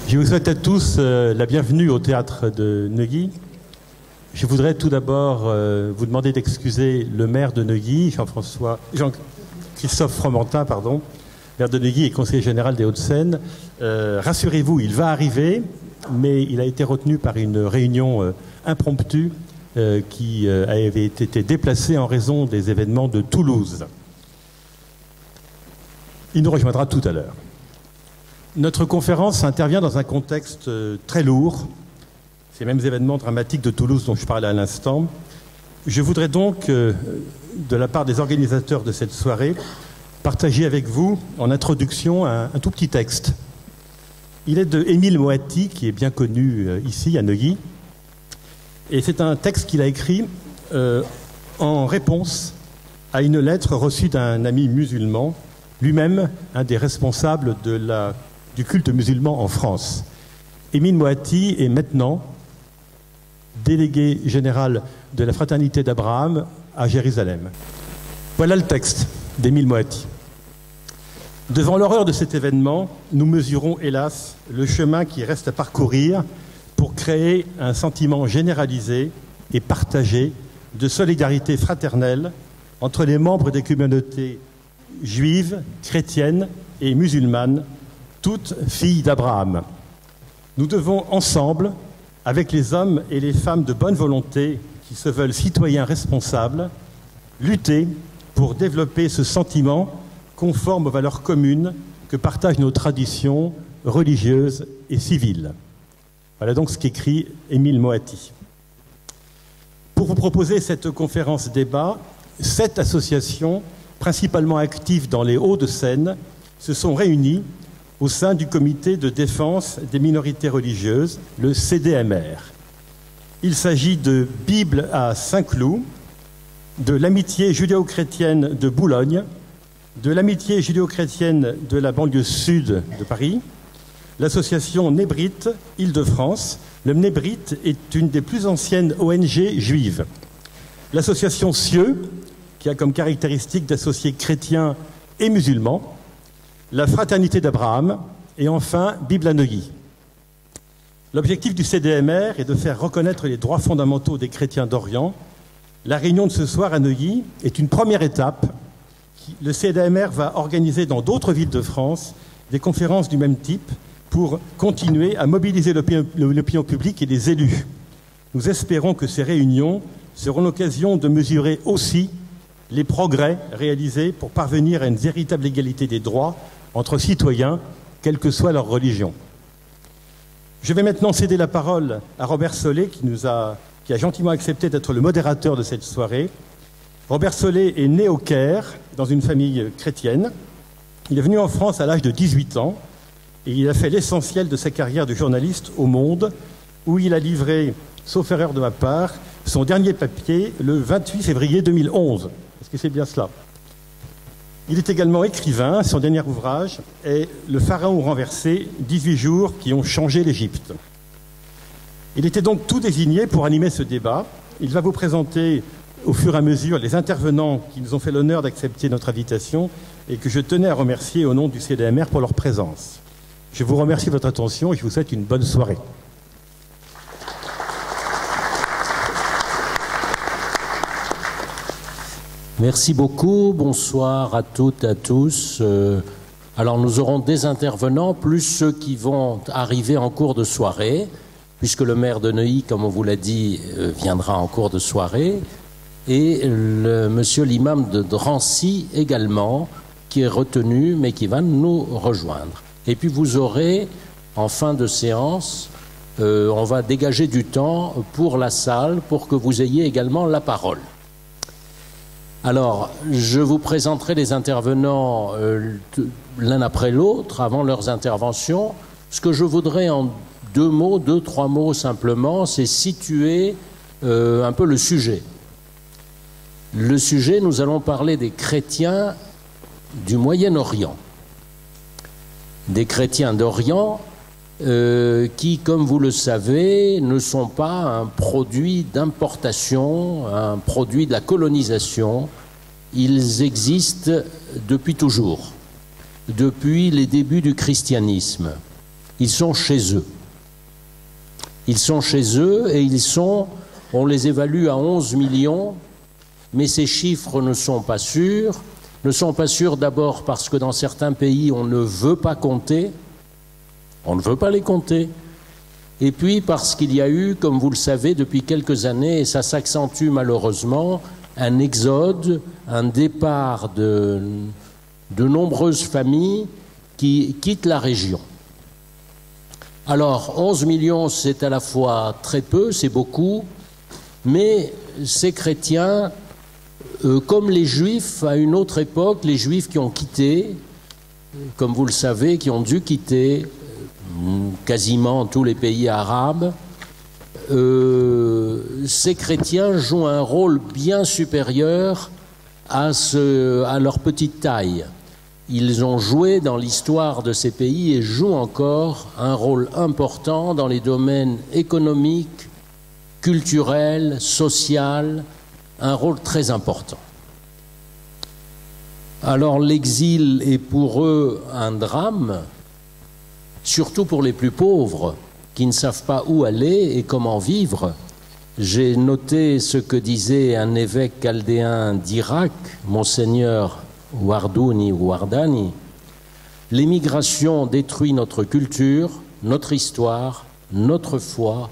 Je vous souhaite à tous la bienvenue au théâtre de Neuilly. Je voudrais tout d'abord vous demander d'excuser le maire de Neuilly, Jean-Christophe Fromentin, maire de Neuilly et conseiller général des Hauts-de-Seine. Rassurez-vous, il va arriver, mais il a été retenu par une réunion impromptue qui avait été déplacée en raison des événements de Toulouse. Il nous rejoindra tout à l'heure. Notre conférence intervient dans un contexte très lourd, ces mêmes événements dramatiques de Toulouse dont je parlais à l'instant. Je voudrais donc, de la part des organisateurs de cette soirée, partager avec vous, en introduction, un tout petit texte. Il est de Émile Moatti, qui est bien connu ici, à Neuilly. Et c'est un texte qu'il a écrit en réponse à une lettre reçue d'un ami musulman, lui-même un des responsables du culte musulman en France. Émile Moatti est maintenant délégué général de la Fraternité d'Abraham à Jérusalem. Voilà le texte d'Émile Moatti. Devant l'horreur de cet événement, nous mesurons, hélas, le chemin qui reste à parcourir pour créer un sentiment généralisé et partagé de solidarité fraternelle entre les membres des communautés juives, chrétiennes et musulmanes, toutes filles d'Abraham. Nous devons ensemble, avec les hommes et les femmes de bonne volonté qui se veulent citoyens responsables, lutter pour développer ce sentiment conforme aux valeurs communes que partagent nos traditions religieuses et civiles. Voilà donc ce qu'écrit Émile Moatti. Pour vous proposer cette conférence débat, 7 associations, principalement actives dans les Hauts-de-Seine, se sont réunies au sein du comité de défense des minorités religieuses, le CDMR. Il s'agit de Bible à Saint-Cloud, de l'Amitié judéo-chrétienne de Boulogne, de l'Amitié judéo-chrétienne de la banlieue sud de Paris, l'association Nébrite Île-de-France. Le Nébrite est une des plus anciennes ONG juives. L'association Cieux, qui a comme caractéristique d'associer chrétiens et musulmans, la Fraternité d'Abraham et enfin Bible à Neuilly. L'objectif du CDMR est de faire reconnaître les droits fondamentaux des chrétiens d'Orient. La réunion de ce soir à Neuilly est une première étape. Le CDMR va organiser dans d'autres villes de France des conférences du même type pour continuer à mobiliser l'opinion publique et les élus. Nous espérons que ces réunions seront l'occasion de mesurer aussi les progrès réalisés pour parvenir à une véritable égalité des droits entre citoyens, quelle que soit leur religion. Je vais maintenant céder la parole à Robert Solé, qui a gentiment accepté d'être le modérateur de cette soirée. Robert Solé est né au Caire, dans une famille chrétienne. Il est venu en France à l'âge de 18 ans et il a fait l'essentiel de sa carrière de journaliste au Monde, où il a livré, sauf erreur de ma part, son dernier papier le 28 février 2011. Est-ce que c'est bien cela ? Il est également écrivain. Son dernier ouvrage est « Le pharaon renversé, 18 jours qui ont changé l'Égypte ». Il était donc tout désigné pour animer ce débat. Il va vous présenter au fur et à mesure les intervenants qui nous ont fait l'honneur d'accepter notre invitation et que je tenais à remercier au nom du CDMR pour leur présence. Je vous remercie de votre attention et je vous souhaite une bonne soirée. Merci beaucoup, bonsoir à toutes et à tous. Alors nous aurons des intervenants, plus ceux qui vont arriver en cours de soirée, puisque le maire de Neuilly, comme on vous l'a dit, viendra en cours de soirée, et monsieur l'imam de Drancy également, qui est retenu, mais qui va nous rejoindre. Et puis vous aurez, en fin de séance, on va dégager du temps pour la salle, pour que vous ayez également la parole. Alors, je vous présenterai les intervenants l'un après l'autre, avant leurs interventions. Ce que je voudrais en 2-3 mots simplement, c'est situer un peu le sujet. Le sujet, nous allons parler des chrétiens du Moyen-Orient. Des chrétiens d'Orient qui, comme vous le savez, ne sont pas un produit d'importation, un produit de la colonisation. Ils existent depuis toujours, depuis les débuts du christianisme. ils sont chez eux. Ils sont chez eux et on les évalue à 11 millions, mais ces chiffres ne sont pas sûrs. Ne sont pas sûrs d'abord parce que dans certains pays, on ne veut pas compter, on ne veut pas les compter. Et puis parce qu'il y a eu, comme vous le savez, depuis quelques années, et ça s'accentue malheureusement, un exode, un départ de nombreuses familles qui quittent la région. Alors, 11 millions, c'est à la fois très peu, c'est beaucoup, mais ces chrétiens, comme les juifs à une autre époque, les juifs qui ont quitté, comme vous le savez, qui ont dû quitter quasiment tous les pays arabes, ces chrétiens jouent un rôle bien supérieur à leur petite taille. Ils ont joué dans l'histoire de ces pays et jouent encore un rôle important dans les domaines économiques, culturels, social, un rôle très important. Alors l'exil est pour eux un drame, surtout pour les plus pauvres qui ne savent pas où aller et comment vivre. J'ai noté ce que disait un évêque chaldéen d'Irak, Monseigneur Wardouni ou Wardani. L'émigration détruit notre culture, notre histoire, notre foi,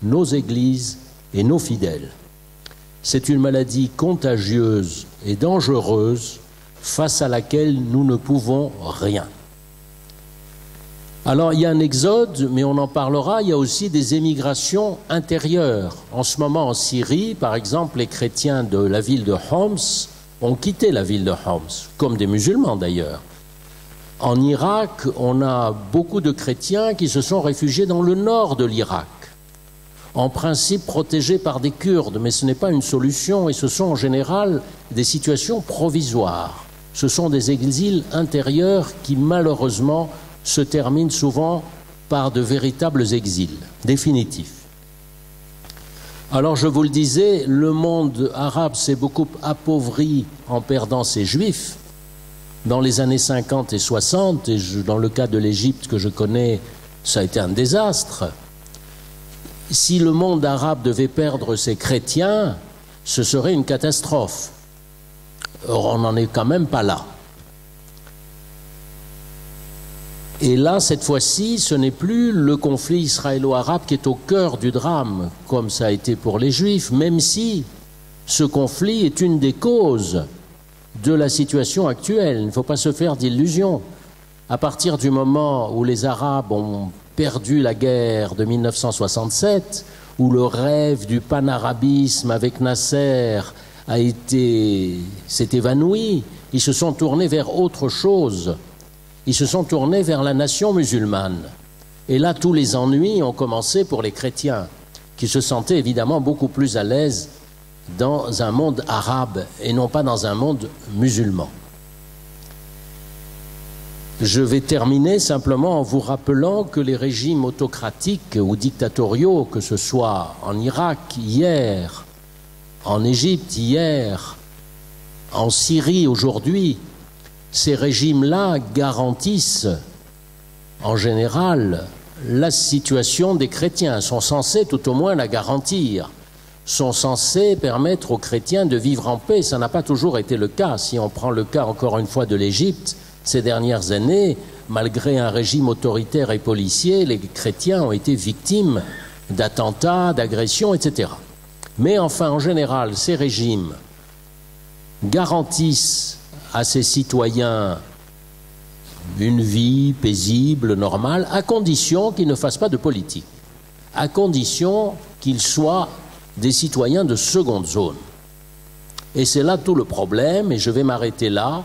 nos églises et nos fidèles. C'est une maladie contagieuse et dangereuse face à laquelle nous ne pouvons rien. Alors il y a un exode, mais on en parlera, il y a aussi des émigrations intérieures. En ce moment en Syrie, par exemple, les chrétiens de la ville de Homs ont quitté la ville de Homs, comme des musulmans d'ailleurs. En Irak, on a beaucoup de chrétiens qui se sont réfugiés dans le nord de l'Irak, en principe protégés par des Kurdes, mais ce n'est pas une solution et ce sont en général des situations provisoires. Ce sont des exils intérieurs qui malheureusement se terminent souvent par de véritables exils définitifs. Alors je vous le disais, le monde arabe s'est beaucoup appauvri en perdant ses juifs. Dans les années 50 et 60, et dans le cas de l'Égypte que je connais, ça a été un désastre. Si le monde arabe devait perdre ses chrétiens, ce serait une catastrophe. Or, on n'en est quand même pas là. Et là, cette fois-ci, ce n'est plus le conflit israélo-arabe qui est au cœur du drame, comme ça a été pour les Juifs, même si ce conflit est une des causes de la situation actuelle. Il ne faut pas se faire d'illusions. À partir du moment où les Arabes ont perdu la guerre de 1967, où le rêve du panarabisme avec Nasser s'est évanoui, ils se sont tournés vers autre chose. Ils se sont tournés vers la nation musulmane. Et là, tous les ennuis ont commencé pour les chrétiens, qui se sentaient évidemment beaucoup plus à l'aise dans un monde arabe et non pas dans un monde musulman. Je vais terminer simplement en vous rappelant que les régimes autocratiques ou dictatoriaux, que ce soit en Irak hier, en Égypte hier, en Syrie aujourd'hui, ces régimes-là garantissent en général la situation des chrétiens, sont censés tout au moins la garantir, sont censés permettre aux chrétiens de vivre en paix. Ça n'a pas toujours été le cas. Si on prend le cas encore une fois de l'Égypte, ces dernières années, malgré un régime autoritaire et policier, les chrétiens ont été victimes d'attentats, d'agressions, etc. Mais enfin, en général, ces régimes garantissent à ses citoyens une vie paisible, normale, à condition qu'ils ne fassent pas de politique, à condition qu'ils soient des citoyens de seconde zone. Et c'est là tout le problème, et je vais m'arrêter là,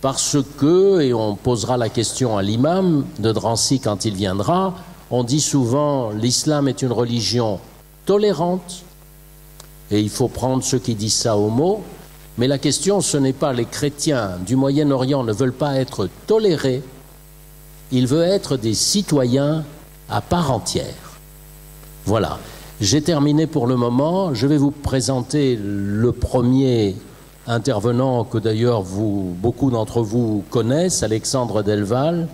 parce que, et on posera la question à l'imam de Drancy quand il viendra, on dit souvent l'islam est une religion tolérante, et il faut prendre ceux qui disent ça au mot, mais la question, ce n'est pas les chrétiens du Moyen-Orient ne veulent pas être tolérés, ils veulent être des citoyens à part entière. Voilà. J'ai terminé pour le moment. Je vais vous présenter le premier intervenant que d'ailleurs beaucoup d'entre vous connaissent, Alexandre Delval,